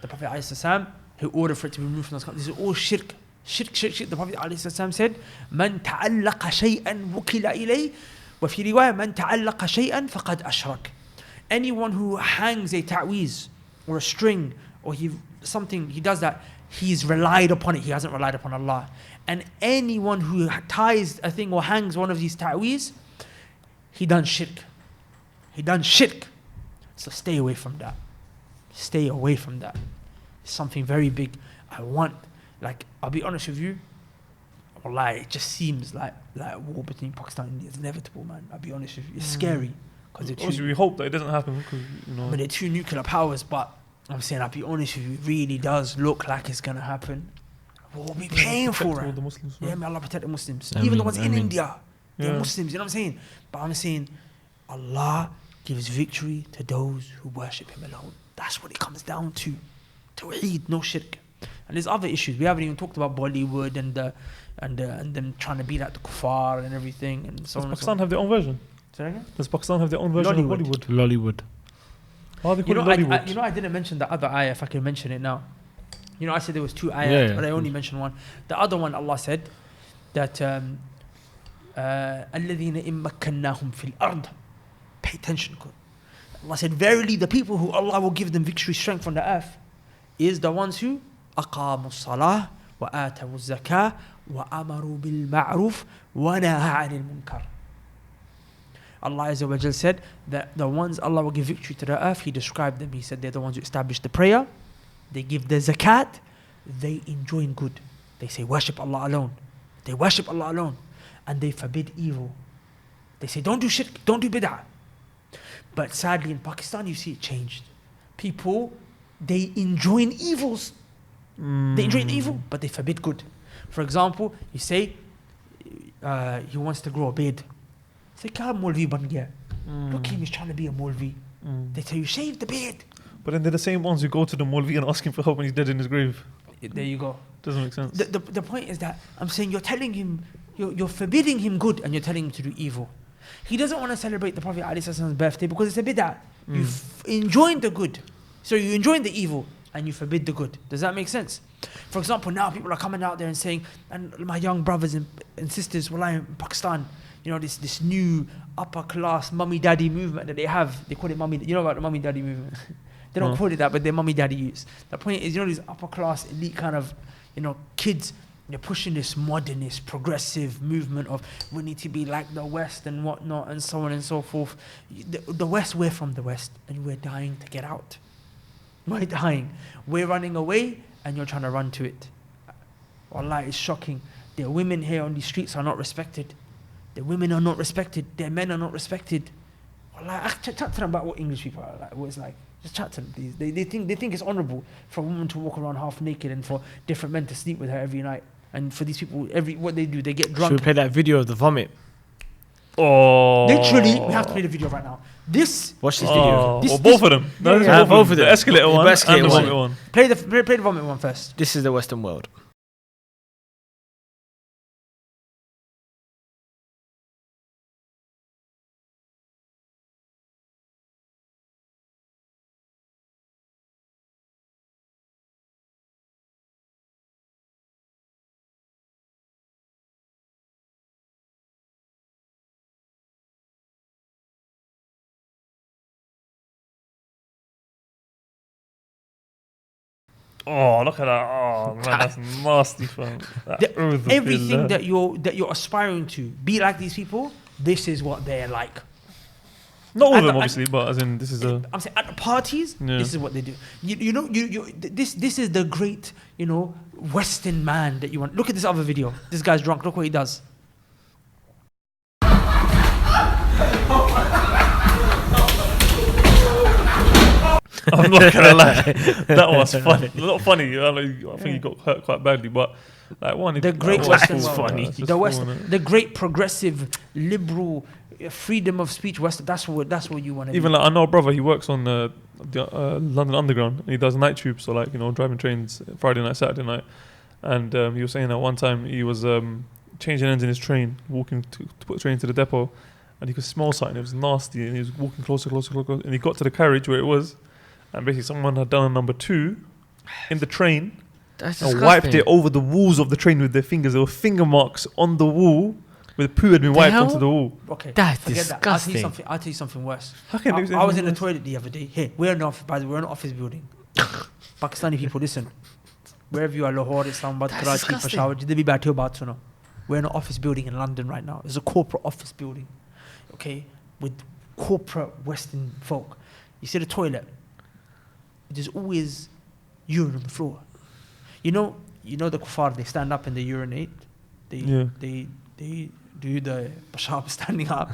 The Prophet ﷺ, who ordered for it to be removed from those cars. This is all shirk. Shirk. The Prophet ﷺ said, Man ta'allaqa shay'an wukila ilay, wa fi riwayah, Man ta'allaqa shay'an faqad ashrak. Anyone who hangs a ta'weez or a string or he does that, he's relied upon it. He hasn't relied upon Allah. And anyone who ties a thing or hangs one of these ta'weez, he done shirk. So stay away from that. Stay away from that. It's something very big. I'll be honest with you, wallahi, it just seems like a war between Pakistan and India is inevitable, man. I'll be honest with you. It's scary. Because we hope that it doesn't happen. But they're two nuclear powers, but I'm saying, I'll be honest with you, it really does look like it's going to happen. We'll be paying for it. Yeah, may Allah protect the Muslims. Even the ones in India, they're Muslims, you know what I'm saying? But I'm saying, Allah gives victory to those who worship Him alone. That's what it comes down to. Tawheed, no shirk. And there's other issues. We haven't even talked about Bollywood and them trying to be like the kuffar and everything. And so Does Pakistan have their own version? Does Pakistan have their own version of Bollywood? Lollywood. Oh, they call it Lollywood. I didn't mention the other ayah, if I can mention it now. I said there was two ayahs, but I only mentioned one. The other one, Allah said that الَّذِينَ إِن مَكَّنَّاهُمْ فِي الْأَرْضِ. Pay attention. Allah said, verily the people who Allah will give them victory, strength on the earth, is the ones who أَقَامُوا الصَّلَاةِ وَآتَوُوا الزَّكَاةِ وَأَمَرُوا بِالْمَعْرُوفِ وَنَهَى عَنِ الْمُنكَرِ. Allah Azza wa Jal said that the ones Allah will give victory to the earth, He described them. He said they're the ones who establish the prayer, they give the zakat, they enjoin good. They say worship Allah alone. They worship Allah alone. And they forbid evil. They say don't do shirk, don't do bid'ah. But sadly in Pakistan you see it changed. People, they enjoin evils. They enjoin evil, but they forbid good. For example, you say he wants to grow a beard. Say, kya Maulvi ban gaya? Look him, he's trying to be a Maulvi. They tell you, shave the beard. But then they're the same ones who go to the Maulvi and ask him for help when he's dead in his grave. There you go. Doesn't make sense. The point is that I'm saying you're telling him, you're forbidding him good and you're telling him to do evil. He doesn't want to celebrate the Prophet ﷺ's birthday because it's a bid'ah. You enjoin the good. So you enjoin the evil and you forbid the good. Does that make sense? For example, now people are coming out there and saying, and my young brothers and sisters, in Pakistan, this new upper class mummy daddy movement that they have. They call it mummy. You know about the mummy daddy movement? They don't call it that, but they're mummy daddy use. The point is, these upper class elite kind of, kids. They're pushing this modernist, progressive movement of we need to be like the West and whatnot and so on and so forth. The West, we're from the West and we're dying to get out. We're dying. We're running away and you're trying to run to it. Wallah, it's shocking. Their women here on these streets are not respected. Their women are not respected. Their men are not respected. Like, chat to them about what English people are like, what it's like. Just chat to them, please. They think it's honourable for a woman to walk around half naked and for different men to sleep with her every night. And for these people, what they do, they get drunk. Should we play that video of the vomit? Oh. Literally, we have to play the video right now. Watch this video. Both of them. Yeah, No, yeah. both of them. The escalator one and the escalator vomit one. Play the vomit one first. This is the Western world. Oh, look at that. Oh, man, that's nasty, fam. Everything that you're aspiring to be like these people, this is what they're like. Not all of them, obviously, but as in, this is a... I'm saying at the parties, this is what they do. This is the great, Western man that you want. Look at this other video. This guy's drunk. Look what he does. I'm not gonna lie, that was funny. Not funny. I think he got hurt quite badly, but like one. The great Western world. The great progressive, liberal, freedom of speech Western. That's what you want to. Even like I know a brother. He works on the London Underground. And he does night tubes, so like driving trains Friday night, Saturday night. And he was saying that one time he was changing ends in his train, walking to put the train to the depot, and he could smell something. It was nasty, and he was walking closer, and he got to the carriage where it was. And basically someone had done a number 2 in the train. That's and disgusting. wiped it over the walls of the train with their fingers. There were finger marks on the wall where the poo had been wiped onto the wall. Okay, that's forget disgusting. That. I'll tell you something worse. How can I was in the toilet the other day. Here, we're in an office building. Pakistani people, listen. Wherever you are, Lahore, Islamabad, Karachi, Peshawar, we're in an office building in London right now. It's a corporate office building, okay, with corporate Western folk. You see the toilet. There's always urine on the floor. You know the kuffar, they stand up and they urinate. They do the bashab standing up,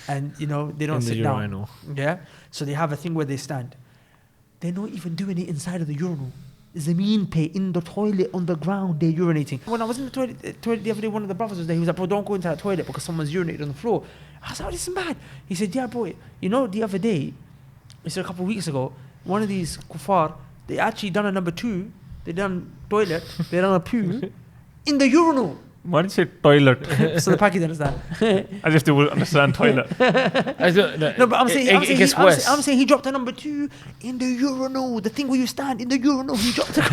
and they don't sit down. Yeah, so they have a thing where they stand. They're not even doing it inside of the urinal. Zameen pay in the toilet on the ground. They're urinating. When I was in the toilet the other day, one of the brothers was there. He was like, "Bro, don't go into that toilet because someone's urinated on the floor." I was like, "Oh, this is mad." He said, "Yeah, bro. The other day, he said a couple of weeks ago, one of these kuffar, they actually done a number 2. They done toilet. They done a poo in the urinal." Why did you say toilet? So the Pakis understand. As if they would understand toilet. No, but I'm saying he dropped a number 2 in the urinal. The thing where you stand in the urinal. He dropped it.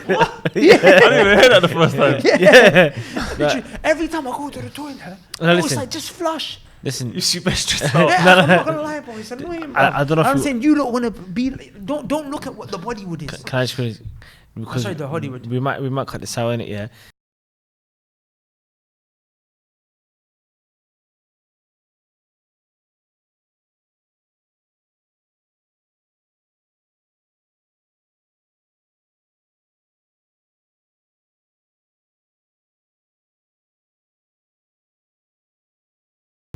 What? Yeah. I didn't even hear that the first time. Yeah. Literally, every time I go to the toilet, I was like, just flush. Listen, you're super stressed out. I'm not gonna lie, bro. It's annoying, bro. I don't know. I'm saying you lot want to be. Don't look at what the Bollywood is. Can I just because sorry, the Hollywood. We might cut this out, innit? Yeah.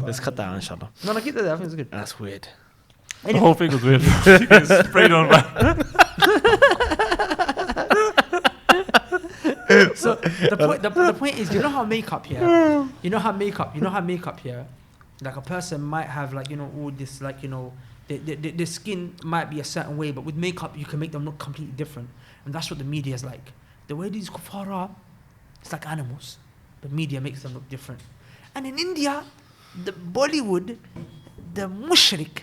Let's cut that out, inshallah. No, keep that there. I think it's good. That's weird. The whole thing was weird. You get sprayed on right. So the point is, you know how makeup here, like a person might have all this the skin might be a certain way, but with makeup you can make them look completely different, and that's what the media is like. The way these kuffar are, it's like animals. The media makes them look different. And in India, the Bollywood, the mushrik,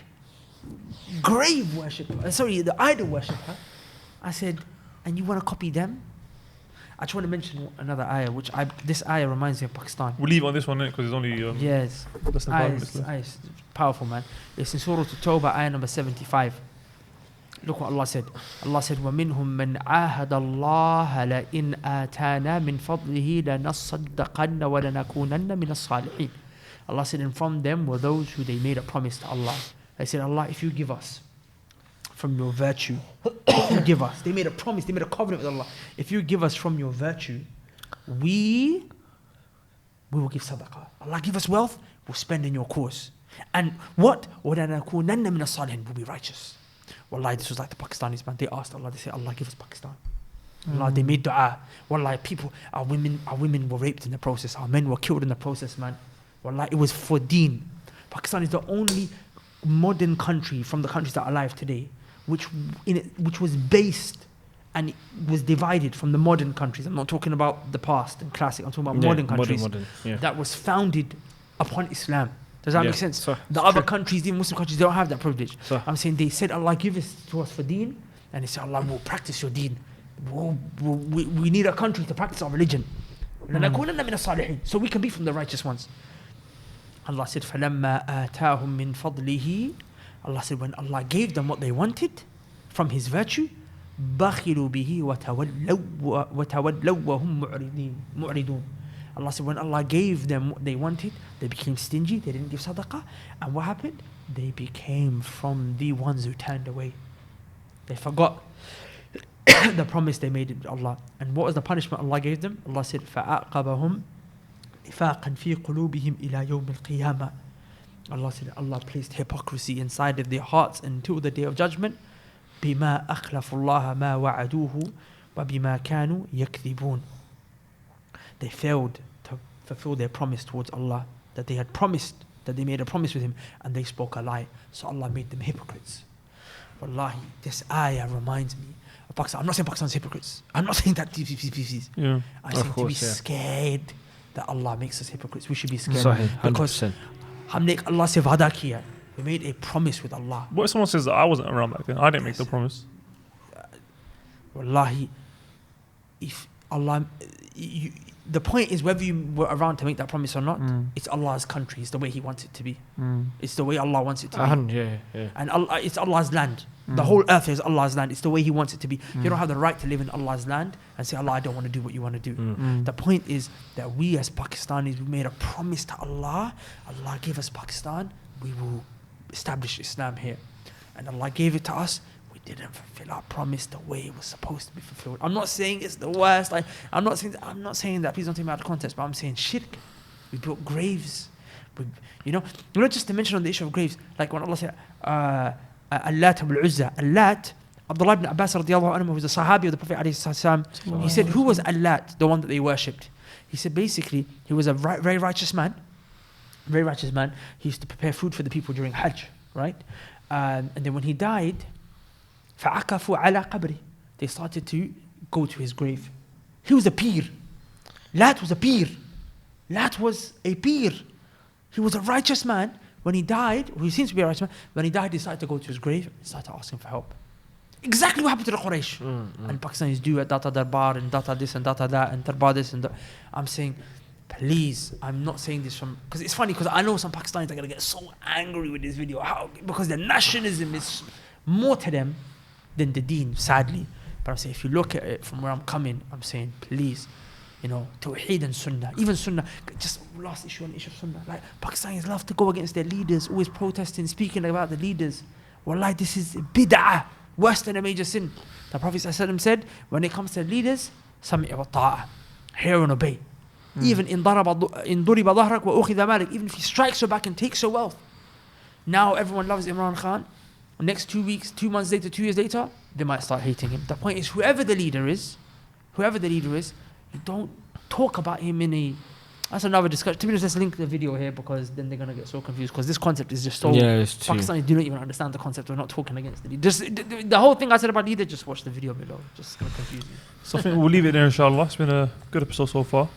grave worshipper, the idol worshipper, I said, and you want to copy them? I just want to mention another ayah, this ayah reminds me of Pakistan. We'll leave on this one because it's only yes, less than 5 minutes left. Ayah is powerful, man. It's in Surah At-Tawbah, ayah number 75. Look what Allah said. Allah said, وَمِنْهُمْ مَنْ عَاهَدَ اللَّهَ لَإِنْ آتَانَا مِنْ فَضْلِهِ لَنَصَّدَّقَنَّ وَلَنَكُونَنَّ مِنَ الصَّالِحِينَ. Allah said, and from them were those who they made a promise to Allah. They said, Allah, if you give us from your virtue, if you give us, they made a promise, they made a covenant with Allah. If you give us from your virtue, we will give sadaqah. Allah give us wealth, we'll spend in your cause. And what? وَلَنَكُونَنَّ مِنَ الصَّالِحِينَ, will be righteous. Wallahi, this was like the Pakistanis, man. They asked Allah, they said, Allah, give us Pakistan. Allah, they made dua. Wallahi, people, our women were raped in the process. Our men were killed in the process, man. Wallahi, it was for deen. Pakistan is the only modern country from the countries that are alive today, which was based and was divided from the modern countries. I'm not talking about the past and classic. I'm talking about modern countries that was founded upon Islam. Does that make sense? So, the other countries, even Muslim countries, they don't have that privilege. So. I'm saying they said, Allah, give it to us for deen. And they said, Allah, we'll practice your deen. We need a country to practice our religion. So we can be from the righteous ones. Allah said, فَلَمَّا آتَاهُم مِّن فَضْلِهِ, Allah said, when Allah gave them what they wanted from His virtue, بَخِلُوا بِهِ وَتَوَلَّوْا وَهُمْ مُعْرِضُونَ. Allah said, when Allah gave them what they wanted, they became stingy, they didn't give sadaqah. And what happened? They became from the ones who turned away. They forgot the promise they made with Allah. And what was the punishment Allah gave them? Allah said, فَأَعْقَبَهُمْ نِفَاقًا فِي قُلُوبِهِمْ إِلَى يَوْمِ الْقِيَامَةِ. Allah said, Allah placed hypocrisy inside of their hearts until the day of judgment. بِمَا أَخْلَفُ اللَّهَ مَا وَعَدُوهُ وَبِمَا كَانُوا يَكْذِبُونَ. They failed to fulfill their promise towards Allah, that they had promised, that they made a promise with Him, and they spoke a lie. So Allah made them hypocrites. Wallahi, this ayah reminds me of Pakistan. I'm not saying Pakistan's hypocrites. I'm not saying that. Yeah. I'm saying to be scared that Allah makes us hypocrites. We should be scared. Sahih, Because 100%. हमने Allah से वादा किया. We made a promise with Allah. What if someone says that I wasn't around back then? I didn't make the promise. Wallahi, if Allah, the point is whether you were around to make that promise or not, it's Allah's country. It's the way He wants it to be. It's the way Allah wants it to be. Yeah. And Allah, it's Allah's land. The whole earth is Allah's land. It's the way He wants it to be. You don't have the right to live in Allah's land and say, Allah, I don't want to do what you want to do. The point is that we as Pakistanis, we made a promise to Allah. Allah gave us Pakistan. We will establish Islam here. And Allah gave it to us. We didn't fulfill our promise the way it was supposed to be fulfilled. I'm not saying it's the worst. Like, I'm not saying that. Please don't take me out of context. But I'm saying shirk. We built graves. Just to mention on the issue of graves, like when Allah said, Allat Abul Uzza. Allat, Abdullah ibn Abbas radiallahu anhu, who was a Sahabi of the Prophet ﷺ, he said, who was Allat, the one that they worshipped? He said basically, he was a very righteous man. Very righteous man. He used to prepare food for the people during Hajj, right? And then when he died, فَعَكَفُوا عَلَى قَبْرِ, they started to go to his grave. He was a peer. Lat was a peer. Lat was a peer. He was a righteous man. When he died, he seems to be a righteous man. When he died, he started to go to his grave and started asking for help. Exactly what happened to the Quraysh. And Pakistanis do at data darbar and data this and data that and tarba this and that. I'm saying, please, I'm not saying this because it's funny, because I know some Pakistanis are going to get so angry with this video. How? Because the nationalism is more to them than the deen, sadly. But I'm saying, if you look at it from where I'm coming, I'm saying, please, Tawheed and Sunnah, even Sunnah, just last issue on the issue of Sunnah. Like, Pakistanis love to go against their leaders, always protesting, speaking about the leaders. Wallahi, this is bid'ah, worse than a major sin. The Prophet ﷺ said, when it comes to leaders, sami' wa ta'a, hear and obey. Even in duriba dhahrak wa ukhidha malik, even if he strikes your back and takes your wealth. Now everyone loves Imran Khan. Next 2 weeks, 2 months later, 2 years later, they might start hating him. The point is, whoever the leader is, you don't talk about him in a... That's another discussion. To be honest, let's link the video here, because then they're going to get so confused, because this concept is just so... Pakistanis do not even understand the concept. We're not talking against the leader. The whole thing I said about leader, just watch the video below. Just going to confuse you. So I think we'll leave it there, inshallah. It's been a good episode so far.